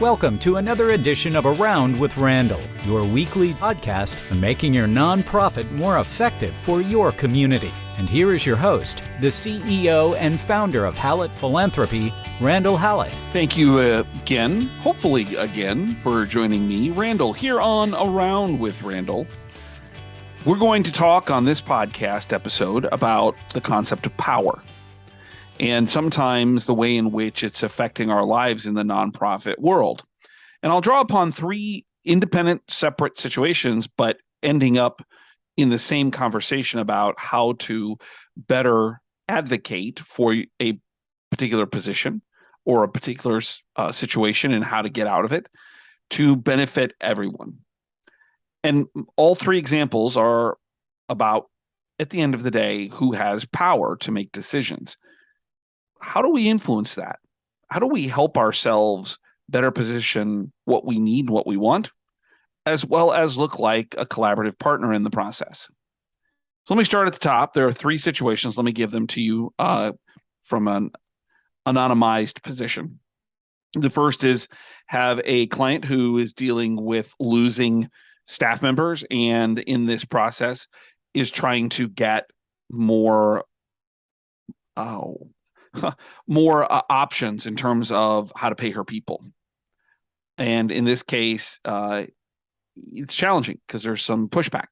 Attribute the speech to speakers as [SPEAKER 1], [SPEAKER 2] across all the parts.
[SPEAKER 1] Welcome to another edition of Around with Randall, your weekly podcast on making your nonprofit more effective for your community. And here is your host, the CEO and founder of Hallett Philanthropy, Randall Hallett.
[SPEAKER 2] Thank you hopefully again, for joining me, Randall, here on Around with Randall. We're going to talk on this podcast episode about the concept of power and sometimes the way in which it's affecting our lives in the nonprofit world. And I'll draw upon three independent, separate situations, but ending up in the same conversation about how to better advocate for a particular position or a particular situation and how to get out of it to benefit everyone. And all three examples are about, at the end of the day, who has power to make decisions. How do we influence that? How do we help ourselves better position what we need, what we want, as well as look like a collaborative partner in the process? So let me start at the top. There are three situations. Let me give them to you from an anonymized position. The first is have a client who is dealing with losing staff members, and in this process is trying to get more options in terms of how to pay her people. And in this case, it's challenging because there's some pushback.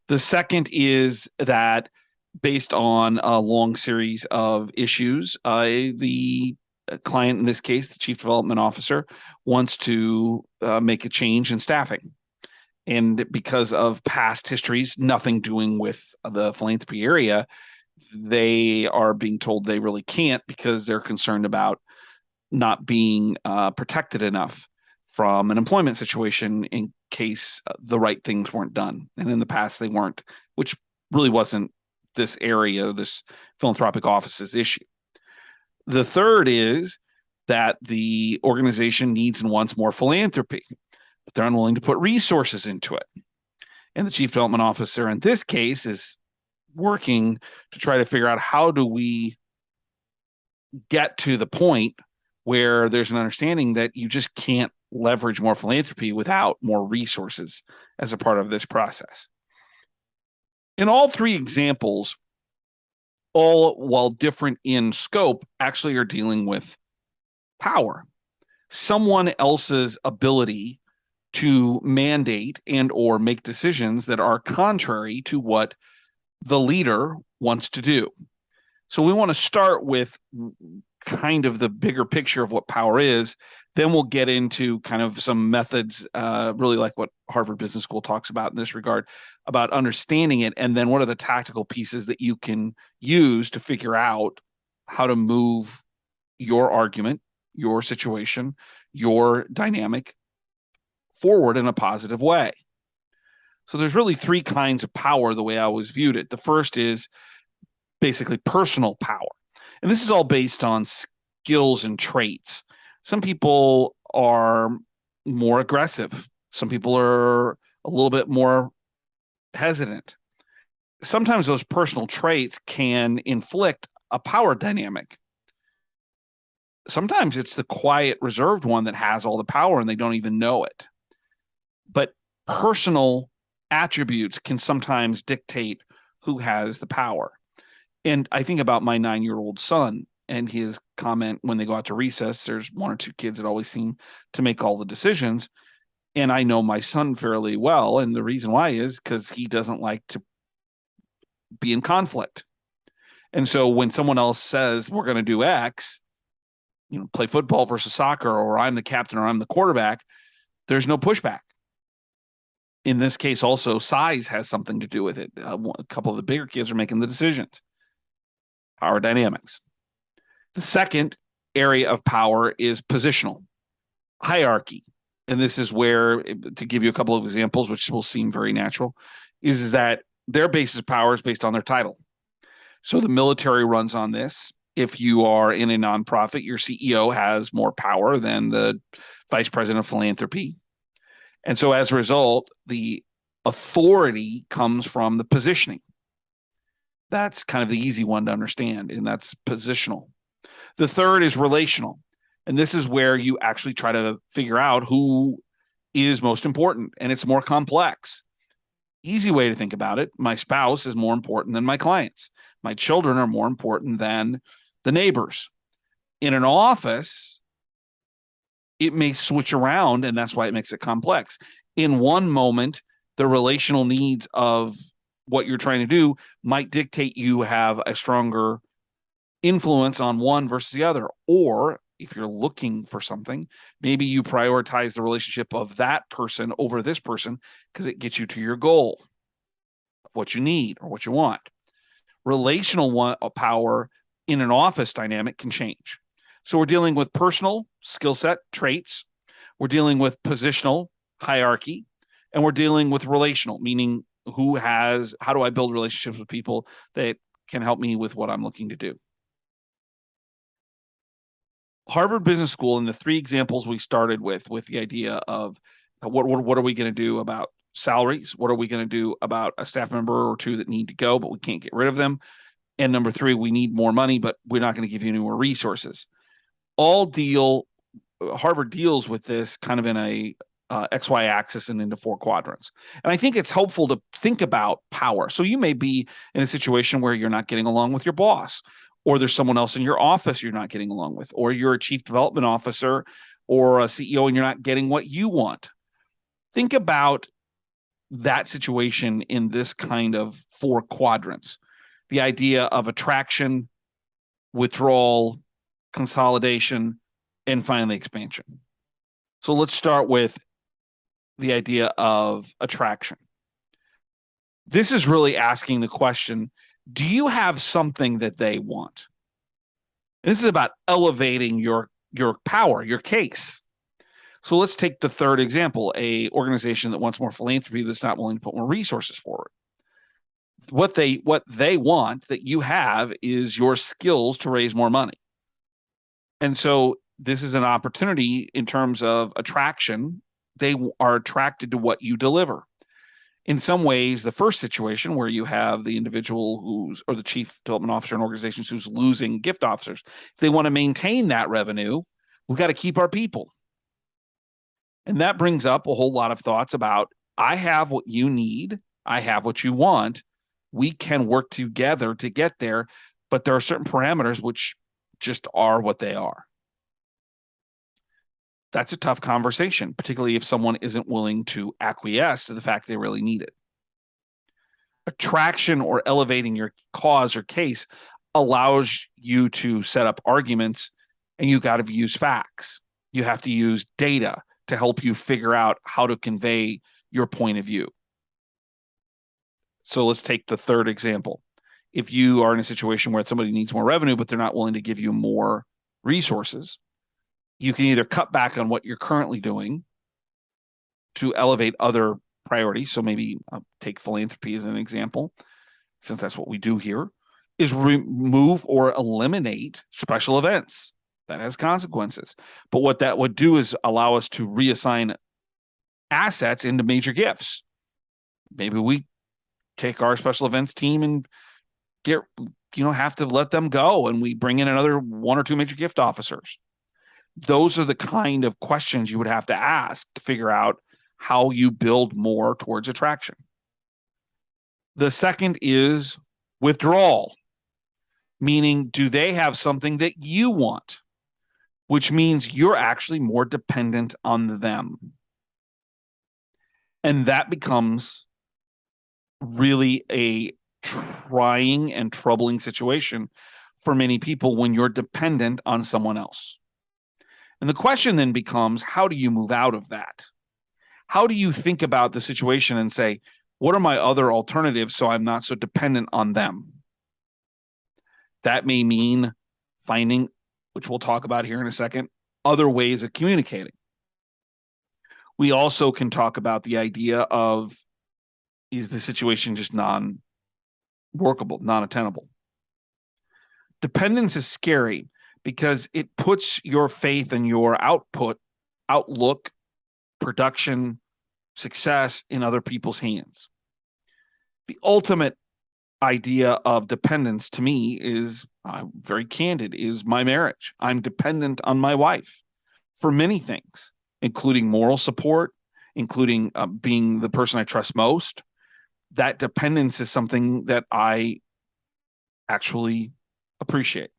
[SPEAKER 2] The second is that based on a long series of issues, the client, in this case, the chief development officer, wants to make a change in staffing. And because of past histories, nothing doing with the philanthropy area, they are being told they really can't because they're concerned about not being protected enough from an employment situation in case the right things weren't done. And in the past they weren't, which really wasn't this area, this philanthropic office's issue. The third is that the organization needs and wants more philanthropy, but they're unwilling to put resources into it. And the chief development officer in this case is working to try to figure out how do we get to the point where there's an understanding that you just can't leverage more philanthropy without more resources as a part of this process. In all three examples, all while different in scope, actually are dealing with power. Someone else's ability to mandate and or make decisions that are contrary to what the leader wants to do. So we want to start with kind of the bigger picture of what power is. Then we'll get into kind of some methods, really like what Harvard Business School talks about in this regard, about understanding it. And then what are the tactical pieces that you can use to figure out how to move your argument, your situation, your dynamic forward in a positive way. So there's really three kinds of power, the way I always viewed it. The first is basically personal power. And this is all based on skills and traits. Some people are more aggressive. Some people are a little bit more hesitant. Sometimes those personal traits can inflict a power dynamic. Sometimes it's the quiet, reserved one that has all the power and they don't even know it. But personal attributes can sometimes dictate who has the power. And I think about my 9-year-old son and his comment when they go out to recess. There's one or two kids that always seem to make all the decisions. And I know my son fairly well. And the reason why is because he doesn't like to be in conflict. And so when someone else says, we're going to do X, play football versus soccer, or I'm the captain or I'm the quarterback, there's no pushback. In this case, also, size has something to do with it. A couple of the bigger kids are making the decisions. Power dynamics. The second area of power is positional hierarchy. And this is where, to give you a couple of examples, which will seem very natural, is that their basis of power is based on their title. So the military runs on this. If you are in a nonprofit, your CEO has more power than the vice president of philanthropy. And so as a result, the authority comes from the positioning. That's kind of the easy one to understand, and that's positional. The third is relational. And this is where you actually try to figure out who is most important, and it's more complex. Easy way to think about it: my spouse is more important than my clients. My children are more important than the neighbors. In an office, it may switch around, and that's why it makes it complex. In one moment, the relational needs of what you're trying to do might dictate you have a stronger influence on one versus the other. Or if you're looking for something, maybe you prioritize the relationship of that person over this person because it gets you to your goal of what you need or what you want. Relational power in an office dynamic can change. So we're dealing with personal skill set traits, we're dealing with positional hierarchy, and we're dealing with relational, meaning how do I build relationships with people that can help me with what I'm looking to do. Harvard Business School, and the three examples we started with the idea of what are we going to do about salaries? What are we going to do about a staff member or two that need to go, but we can't get rid of them? And number three, we need more money, but we're not going to give you any more resources. Harvard deals with this kind of in a XY axis and into four quadrants. And I think it's helpful to think about power. So you may be in a situation where you're not getting along with your boss, or there's someone else in your office you're not getting along with, or you're a chief development officer or a CEO and you're not getting what you want. Think about that situation in this kind of four quadrants. The idea of attraction, withdrawal, consolidation, and finally expansion. So let's start with the idea of attraction. This is really asking the question, do you have something that they want? And this is about elevating your power, your case. So let's take the third example, a organization that wants more philanthropy that's not willing to put more resources forward. What they want that you have is your skills to raise more money. And so this is an opportunity in terms of attraction. They are attracted to what you deliver. In some ways, the first situation where you have the individual or the chief development officer in organizations who's losing gift officers, if they want to maintain that revenue, we've got to keep our people. And that brings up a whole lot of thoughts about, I have what you need, I have what you want, we can work together to get there, but there are certain parameters which just are what they are. That's a tough conversation, particularly if someone isn't willing to acquiesce to the fact they really need it. Attraction or elevating your cause or case allows you to set up arguments, and you got to use facts. You have to use data to help you figure out how to convey your point of view. So let's take the third example. If you are in a situation where somebody needs more revenue, but they're not willing to give you more resources, you can either cut back on what you're currently doing to elevate other priorities. So maybe take philanthropy as an example, since that's what we do here, is remove or eliminate special events. That has consequences. But what that would do is allow us to reassign assets into major gifts. Maybe we take our special events team and have to let them go, and we bring in another one or two major gift officers. Those are the kind of questions you would have to ask to figure out how you build more towards attraction. The second is withdrawal, meaning, do they have something that you want, which means you're actually more dependent on them. And that becomes really a trying and troubling situation for many people when you're dependent on someone else. And the question then becomes, how do you move out of that? How do you think about the situation and say, what are my other alternatives so I'm not so dependent on them? That may mean finding, which we'll talk about here in a second, other ways of communicating. We also can talk about the idea of, is the situation just non-workable, non-attainable? Dependence is scary because it puts your faith and your outlook, production, success in other people's hands. The ultimate idea of dependence to me is very candid, is my marriage. I'm dependent on my wife for many things, including moral support, including being the person I trust most. That dependence is something that I actually appreciate.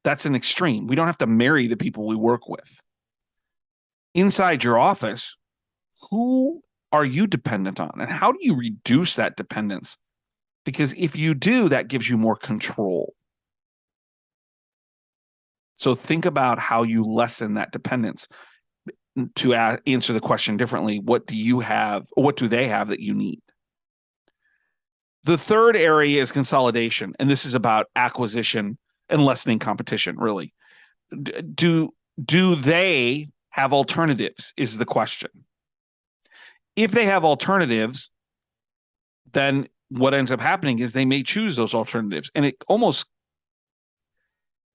[SPEAKER 2] That's an extreme. We don't have to marry the people we work with. Inside your office, who are you dependent on? And how do you reduce that dependence? Because if you do, that gives you more control. So think about how you lessen that dependence. To answer the question differently, what do you have, or what do they have that you need? The third area is consolidation, and this is about acquisition and lessening competition, really. Do they have alternatives is the question. If they have alternatives, then what ends up happening is they may choose those alternatives. And it almost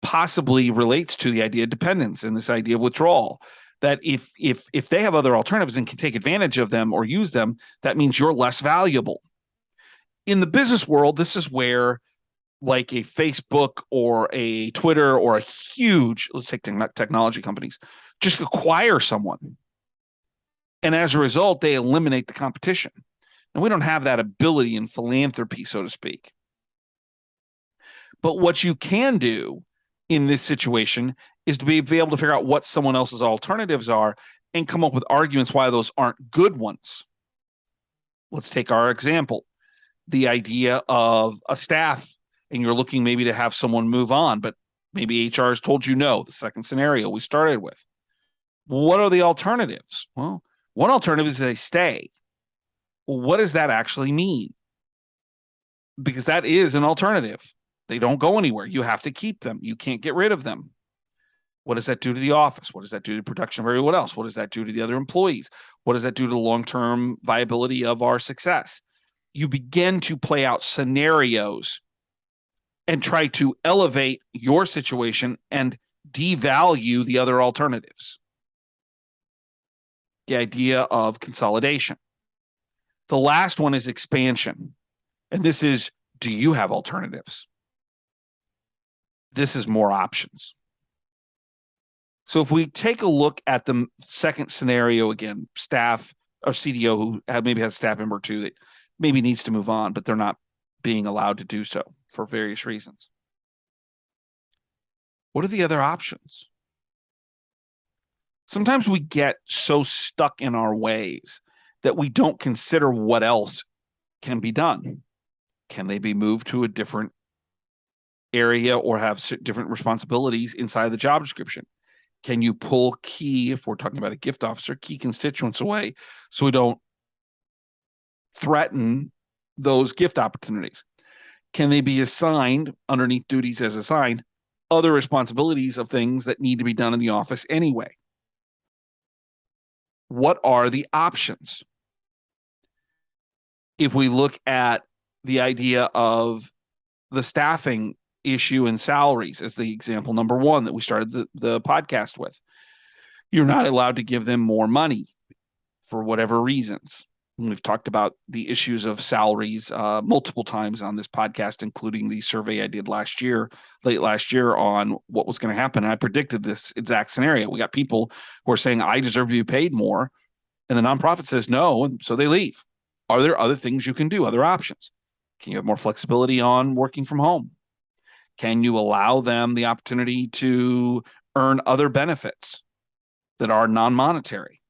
[SPEAKER 2] possibly relates to the idea of dependence and this idea of withdrawal, that if they have other alternatives and can take advantage of them or use them, that means you're less valuable. In the business world, this is where, like a Facebook or a Twitter or a huge, let's take technology companies, just acquire someone. And as a result, they eliminate the competition. And we don't have that ability in philanthropy, so to speak. But what you can do in this situation is to be able to figure out what someone else's alternatives are and come up with arguments why those aren't good ones. Let's take our example, the idea of a staff, and you're looking maybe to have someone move on, but maybe HR has told you no, the second scenario we started with. What are the alternatives? Well, one alternative is they stay. Well, what does that actually mean? Because that is an alternative. They don't go anywhere. You have to keep them. You can't get rid of them. What does that do to the office? What does that do to production of everyone else? What does that do to the other employees? What does that do to the long-term viability of our success? You begin to play out scenarios and try to elevate your situation and devalue the other alternatives. The idea of consolidation. The last one is expansion. And this is, do you have alternatives? This is more options. So if we take a look at the second scenario again, staff or CDO who maybe has a staff member too that maybe needs to move on, but they're not being allowed to do so for various reasons. What are the other options? Sometimes we get so stuck in our ways that we don't consider what else can be done. Can they be moved to a different area or have different responsibilities inside the job description? Can you pull key, if we're talking about a gift officer, key constituents away so we don't threaten those gift opportunities? Can they be assigned, underneath duties as assigned, other responsibilities of things that need to be done in the office anyway? What are the options? If we look at the idea of the staffing issue and salaries as the example number one that we started the podcast with, you're not allowed to give them more money for whatever reasons. And we've talked about the issues of salaries multiple times on this podcast, including the survey I did late last year on what was going to happen. And I predicted this exact scenario. We got people who are saying, I deserve to be paid more. And the nonprofit says no, and so they leave. Are there other things you can do, other options? Can you have more flexibility on working from home? Can you allow them the opportunity to earn other benefits that are non-monetary?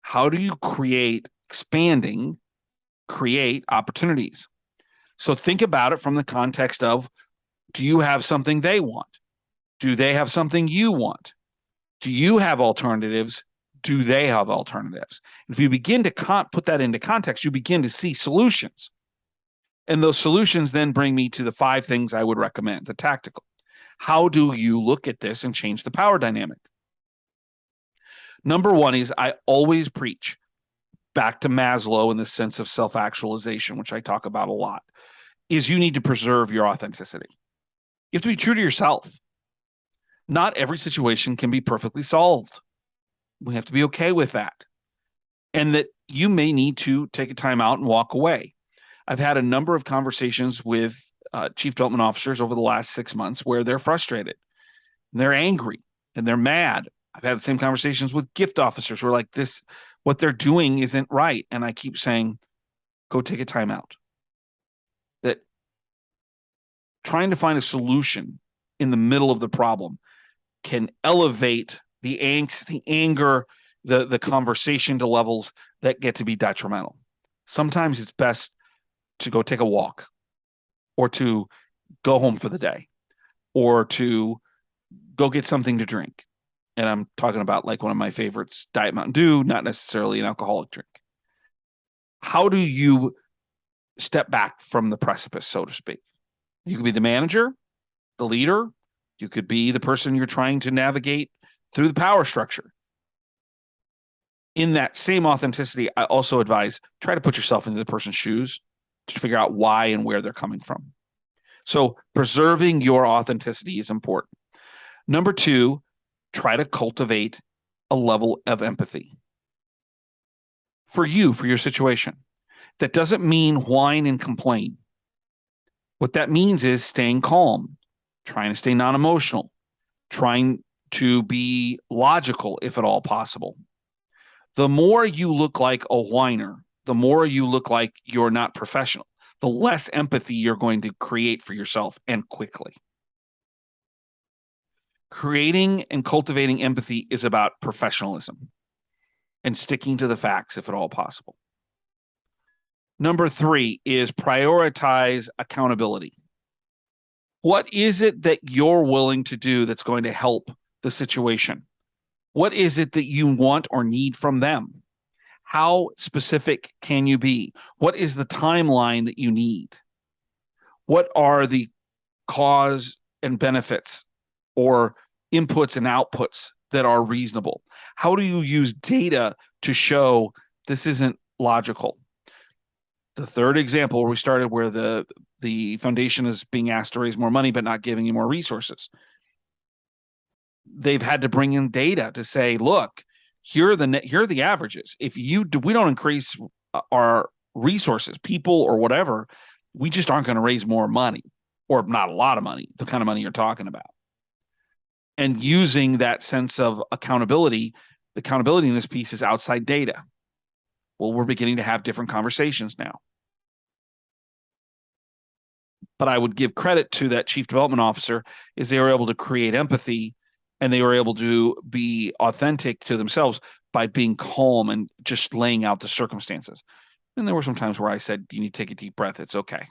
[SPEAKER 2] How do you create opportunities? So think about it from the context of, do you have something they want? Do they have something you want? Do you have alternatives? Do they have alternatives? If you begin to put that into context, you begin to see solutions. And those solutions then bring me to the 5 things I would recommend, the tactical. How do you look at this and change the power dynamic? Number 1 is, I always preach back to Maslow in the sense of self-actualization, which I talk about a lot, is you need to preserve your authenticity. You have to be true to yourself. Not every situation can be perfectly solved. We have to be okay with that. And that you may need to take a time out and walk away. I've had a number of conversations with chief development officers over the last 6 months where they're frustrated and they're angry and they're mad. I've had the same conversations with gift officers who are like, this, what they're doing isn't right. And I keep saying, go take a time out. That trying to find a solution in the middle of the problem can elevate the angst, the anger, the conversation to levels that get to be detrimental. Sometimes it's best to go take a walk, or to go home for the day, or to go get something to drink. And I'm talking about like one of my favorites, Diet Mountain Dew, not necessarily an alcoholic drink. How do you step back from the precipice, so to speak? You could be the manager, the leader. You could be the person you're trying to navigate through the power structure. In that same authenticity, I also advise, try to put yourself into the person's shoes to figure out why and where they're coming from. So preserving your authenticity is important. Number 2, try to cultivate a level of empathy for you, for your situation. That doesn't mean whine and complain. What that means is staying calm, trying to stay non-emotional, trying to be logical if at all possible. The more you look like a whiner, the more you look like you're not professional, the less empathy you're going to create for yourself, and quickly. Creating and cultivating empathy is about professionalism and sticking to the facts if at all possible. Number 3 is prioritize accountability. What is it that you're willing to do that's going to help the situation? What is it that you want or need from them? How specific can you be? What is the timeline that you need? What are the cause and benefits or inputs and outputs that are reasonable? How do you use data to show this isn't logical? The third example where we started, where the foundation is being asked to raise more money but not giving you more resources. They've had to bring in data to say, look, here are the averages. If we don't increase our resources, people or whatever, we just aren't going to raise more money, or not a lot of money, the kind of money you're talking about. And using that sense of accountability, the accountability in this piece is outside data. Well, we're beginning to have different conversations now. But I would give credit to that chief development officer, is they were able to create empathy, and they were able to be authentic to themselves by being calm and just laying out the circumstances. And there were some times where I said, you need to take a deep breath. It's okay.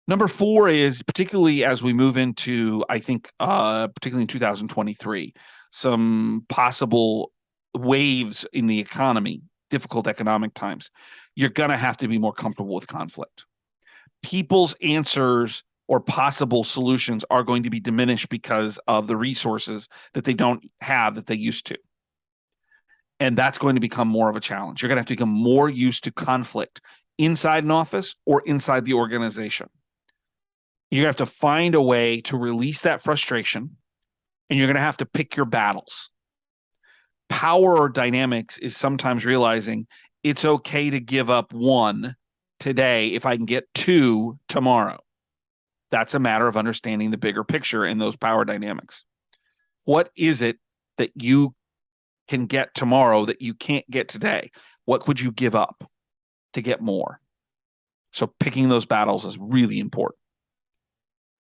[SPEAKER 2] Number 4 is, particularly as we move into, I think, particularly in 2023, some possible waves in the economy, difficult economic times, you're going to have to be more comfortable with conflict. People's answers or possible solutions are going to be diminished because of the resources that they don't have that they used to. And that's going to become more of a challenge. You're going to have to become more used to conflict inside an office or inside the organization. You're going to have to find a way to release that frustration, and you're going to have to pick your battles. Power dynamics is sometimes realizing it's okay to give up 1 today if I can get 2 tomorrow. That's a matter of understanding the bigger picture in those power dynamics. What is it that you can get tomorrow that you can't get today? What would you give up to get more? So picking those battles is really important.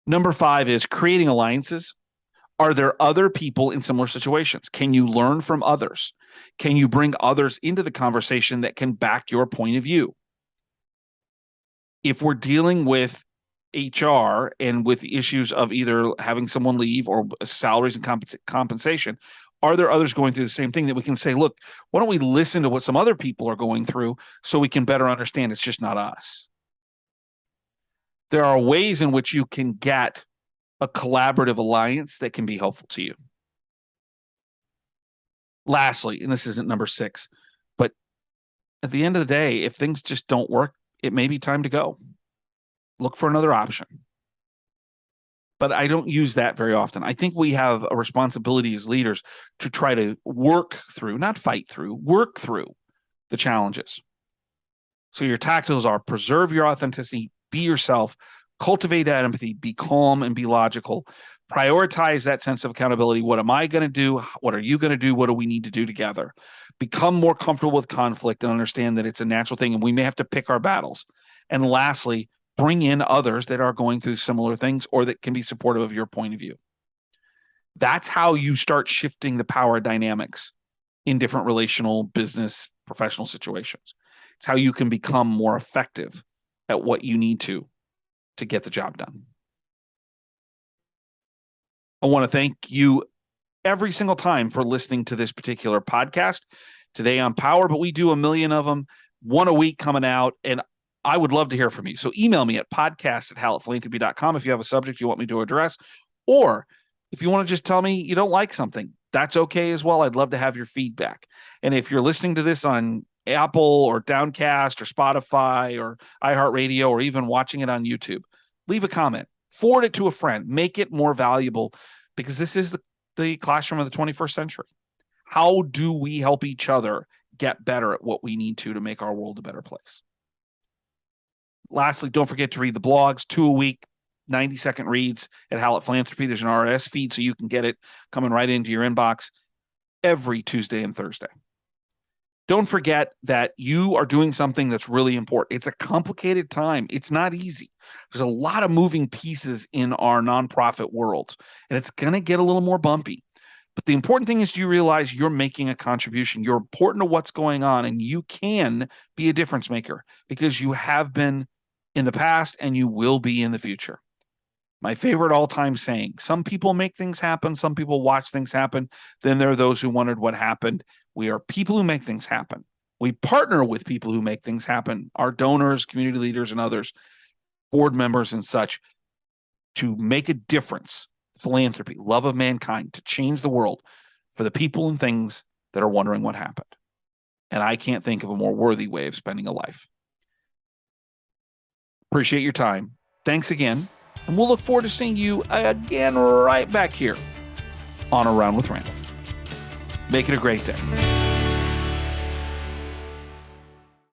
[SPEAKER 2] Number 5 is creating alliances. Are there other people in similar situations? Can you learn from others? Can you bring others into the conversation that can back your point of view? If we're dealing with HR and with the issues of either having someone leave or salaries and compensation, are there others going through the same thing that we can say, look, why don't we listen to what some other people are going through so we can better understand it's just not us? There are ways in which you can get a collaborative alliance that can be helpful to you. Lastly, and this isn't number 6, but at the end of the day, if things just don't work, it may be time to go. Look for another option. But I don't use that very often. I think we have a responsibility as leaders to try to work through, not fight through, work through the challenges. So your tacticals are preserve your authenticity, be yourself, cultivate that empathy, be calm and be logical, prioritize that sense of accountability. What am I going to do? What are you going to do? What do we need to do together? Become more comfortable with conflict and understand that it's a natural thing and we may have to pick our battles. And lastly, bring in others that are going through similar things or that can be supportive of your point of view. That's how you start shifting the power dynamics in different relational, business, professional situations. It's how you can become more effective at what you need to get the job done. I want to thank you every single time for listening to this particular podcast today on power, but we do a million of them, one a week coming out, and I would love to hear from you. So email me at podcast@hallettphilanthropy.com if you have a subject you want me to address, or if you want to just tell me you don't like something, that's okay as well. I'd love to have your feedback. And if you're listening to this on Apple or Downcast or Spotify or iHeartRadio or even watching it on YouTube, leave a comment, forward it to a friend, make it more valuable, because this is the classroom of the 21st century. How do we help each other get better at what we need to make our world a better place? Lastly, don't forget to read the blogs, 2 a week, 90-second reads at Hallett Philanthropy. There's an RSS feed so you can get it coming right into your inbox every Tuesday and Thursday. Don't forget that you are doing something that's really important. It's a complicated time. It's not easy. There's a lot of moving pieces in our nonprofit world, and it's going to get a little more bumpy. But the important thing is you realize you're making a contribution. You're important to what's going on, and you can be a difference maker because you have been in the past and you will be in the future. My favorite all-time saying, some people make things happen, some people watch things happen, then there are those who wondered what happened. We are people who make things happen. We partner with people who make things happen, our donors, community leaders, and others, board members and such, to make a difference. Philanthropy, love of mankind, to change the world for the people and things that are wondering what happened. And I can't think of a more worthy way of spending a life. Appreciate your time. Thanks again. And we'll look forward to seeing you again right back here on Around with Randall. Make it a great day.